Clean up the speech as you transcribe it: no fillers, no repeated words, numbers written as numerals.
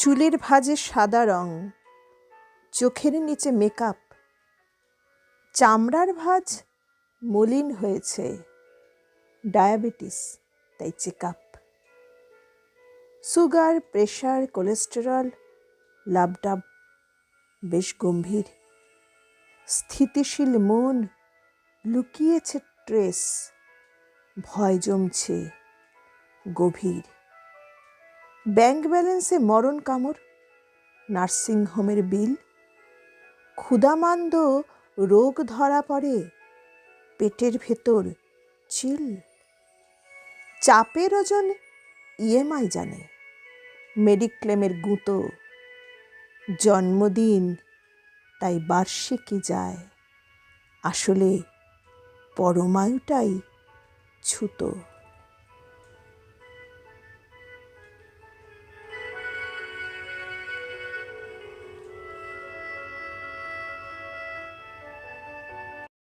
চুলের ভাঁজে সাদা রং, চোখের নিচে মেকআপ, চামড়ার ভাঁজ মলিন হয়েছে, ডায়াবেটিস তাই চেকআপ। সুগার, প্রেশার, কোলেস্টেরল, লাবডাব বেশ গম্ভীর। স্থিতিশীল মন, লুকিয়েছে ট্রেস, ভয় জমছে গভীর। ব্যাংক ব্যালেন্সে মরণ কামড়, নার্সিংহোমের বিল, ক্ষুধামান্দ রোগ ধরা পড়ে, পেটের ভেতর চিল। চাপের ওজন ইএমআই জানে, মেডিক্লেমের গুঁতো, জন্মদিন তাই বার্ষিকী যায়, আসলে পরমায়ুটাই ছুতো।